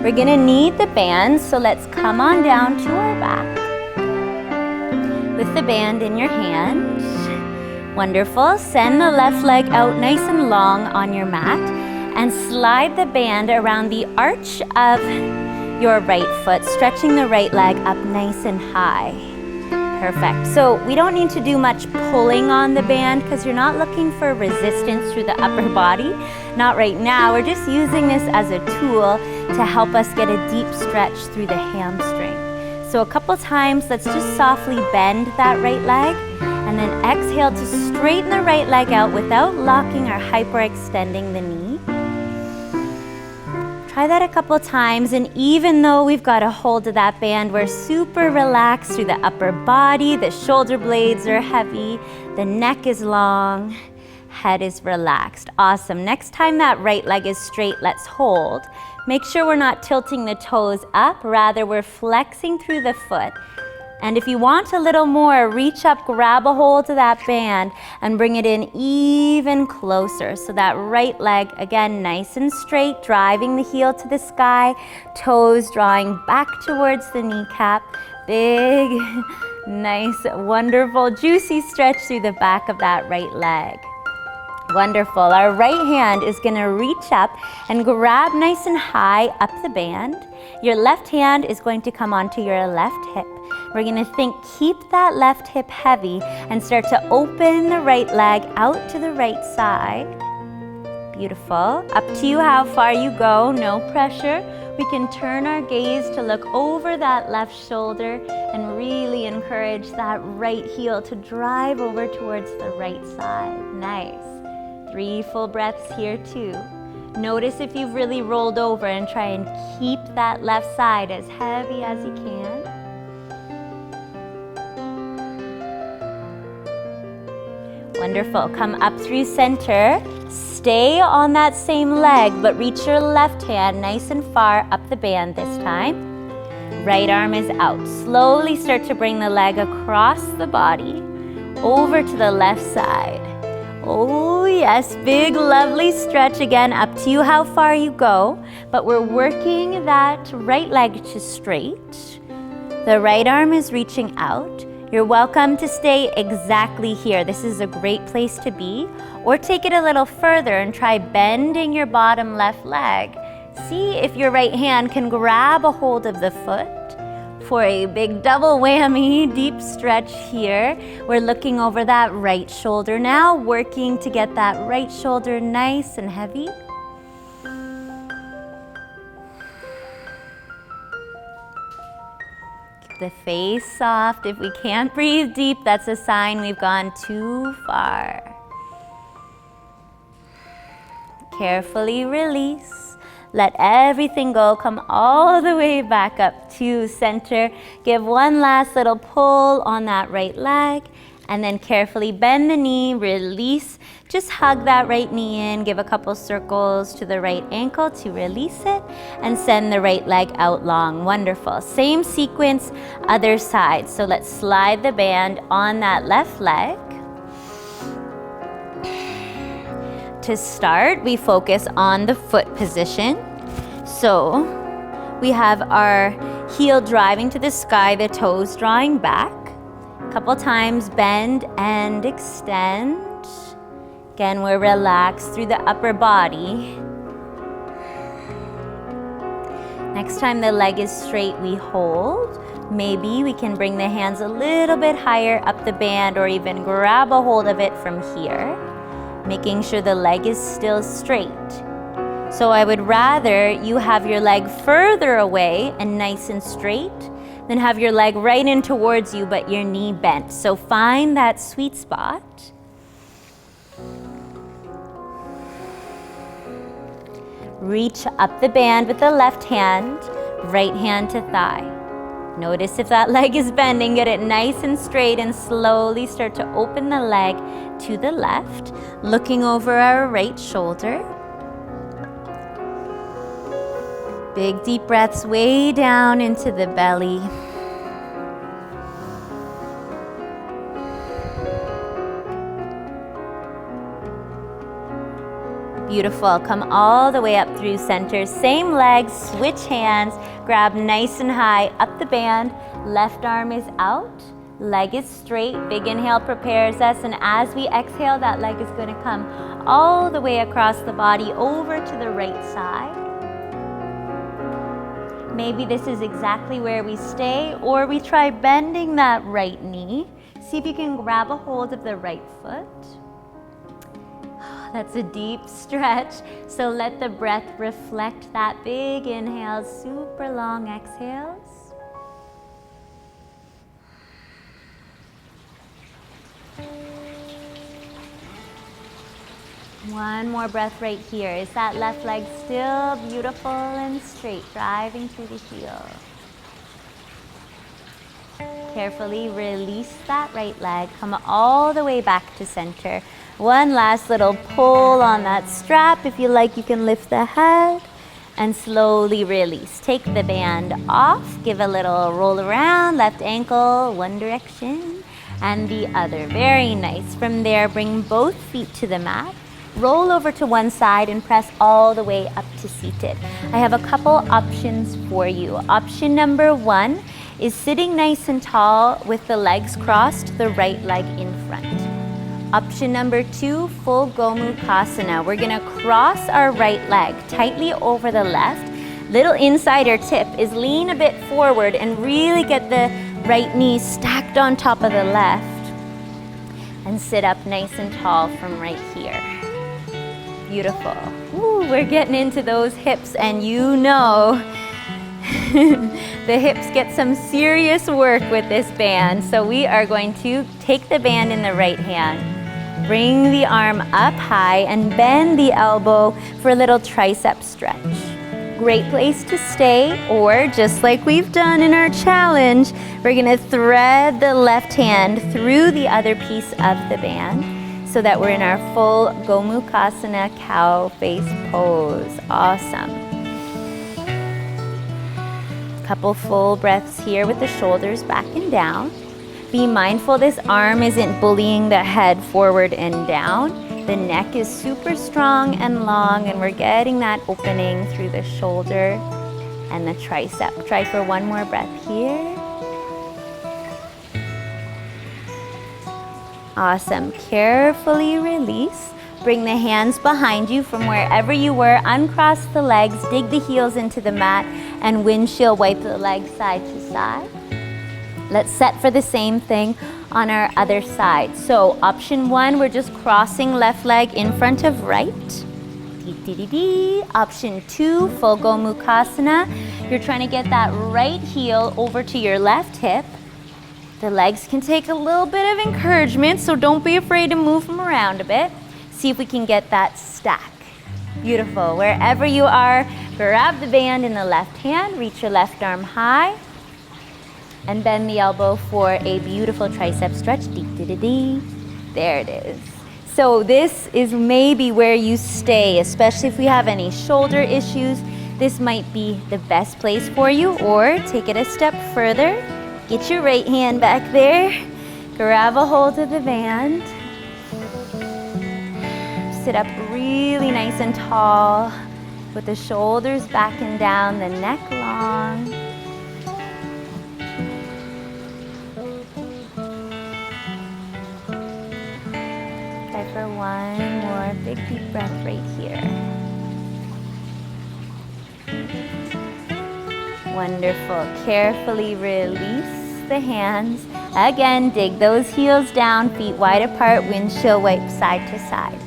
We're gonna need the band, so let's come on down to our back. With the band in your hand. Wonderful. Send the left leg out nice and long on your mat and slide the band around the arch of your right foot, stretching the right leg up nice and high. Perfect. So we don't need to do much pulling on the band because you're not looking for resistance through the upper body. Not right now. We're just using this as a tool to help us get a deep stretch through the hamstring. So a couple times, let's just softly bend that right leg and then exhale to straighten the right leg out without locking or hyperextending the knee. Try that a couple times, and even though we've got a hold of that band, we're super relaxed through the upper body, the shoulder blades are heavy, the neck is long, head is relaxed. Awesome. Next time that right leg is straight, let's hold. Make sure we're not tilting the toes up, rather we're flexing through the foot. And if you want a little more, reach up, grab a hold of that band and bring it in even closer. So that right leg, again, nice and straight, driving the heel to the sky, toes drawing back towards the kneecap. Big, nice, wonderful, juicy stretch through the back of that right leg. Wonderful. Our right hand is going to reach up and grab nice and high up the band. Your left hand is going to come onto your left hip. We're going to think, keep that left hip heavy and start to open the right leg out to the right side. Beautiful. Up to you how far you go, no pressure. We can turn our gaze to look over that left shoulder and really encourage that right heel to drive over towards the right side. Nice. 3 full breaths here too. Notice if you've really rolled over and try and keep that left side as heavy as you can. Wonderful. Come up through center. Stay on that same leg, but reach your left hand nice and far up the band this time. Right arm is out. Slowly start to bring the leg across the body over to the left side. Oh yes, big lovely stretch again, up to you how far you go, but we're working that right leg to straight. The right arm is reaching out. You're welcome to stay exactly here. This is a great place to be, or take it a little further and try bending your bottom left leg. See if your right hand can grab a hold of the foot. For a big double whammy, deep stretch here. We're looking over that right shoulder now, working to get that right shoulder nice and heavy. Keep the face soft. If we can't breathe deep, that's a sign we've gone too far. Carefully release. Let everything go. Come all the way back up to center. Give one last little pull on that right leg and then carefully bend the knee, release. Just hug that right knee in. Give a couple circles to the right ankle to release it and send the right leg out long. Wonderful. Same sequence, other side. So let's slide the band on that left leg. To start, we focus on the foot position. So we have our heel driving to the sky, the toes drawing back. A couple times bend and extend. Again, we're relaxed through the upper body. Next time the leg is straight, we hold. Maybe we can bring the hands a little bit higher up the band or even grab a hold of it from here, making sure the leg is still straight. So I would rather you have your leg further away and nice and straight than have your leg right in towards you but your knee bent. So find that sweet spot. Reach up the band with the left hand, right hand to thigh. Notice if that leg is bending, get it nice and straight and slowly start to open the leg to the left, looking over our right shoulder. Big deep breaths way down into the belly. Beautiful. Come all the way up through center. Same legs, switch hands. Grab nice and high up the band. Left arm is out. Leg is straight. Big inhale prepares us. And as we exhale, that leg is going to come all the way across the body over to the right side. Maybe this is exactly where we stay, or we try bending that right knee. See if you can grab a hold of the right foot. That's a deep stretch. So let the breath reflect that big inhale, super long exhales. One more breath right here. Is that left leg still beautiful and straight, driving through the heel? Carefully release that right leg. Come all the way back to center. One last little pull on that strap. If you like, you can lift the head and slowly release. Take the band off. Give a little roll around. Left ankle, one direction, and the other. Very nice. From there, bring both feet to the mat. Roll over to one side and press all the way up to seated. I have a couple options for you. Option number one is sitting nice and tall with the legs crossed, the right leg in front. Option number two, full Gomukhasana. We're gonna cross our right leg tightly over the left. Little insider tip is lean a bit forward and really get the right knee stacked on top of the left. And sit up nice and tall from right here. Beautiful. Ooh, we're getting into those hips, and you know the hips get some serious work with this band. So we are going to take the band in the right hand, bring the arm up high, and bend the elbow for a little tricep stretch. Great place to stay, or just like we've done in our challenge, we're gonna thread the left hand through the other piece of the band, so that we're in our full Gomukhasana cow face pose. Awesome. Couple full breaths here with the shoulders back and down. Be mindful this arm isn't bullying the head forward and down. The neck is super strong and long, and we're getting that opening through the shoulder and the tricep. Try for one more breath here. Awesome. Carefully release. Bring the hands behind you from wherever you were. Uncross the legs, dig the heels into the mat, and windshield wipe the legs side to side. Let's set for the same thing on our other side. So option one, we're just crossing left leg in front of right. Option two, full Gomukhasana. You're trying to get that right heel over to your left hip. The legs can take a little bit of encouragement, so don't be afraid to move them around a bit. See if we can get that stack. Beautiful. Wherever you are, grab the band in the left hand, reach your left arm high, and bend the elbow for a beautiful tricep stretch. There it is. So this is maybe where you stay, especially if we have any shoulder issues. This might be the best place for you, or take it a step further. Get your right hand back there. Grab a hold of the band. Sit up really nice and tall with the shoulders back and down, the neck long. Try for one more big deep breath right here. Wonderful. Carefully release the hands. Again, dig those heels down, feet wide apart, windshield wipe side to side.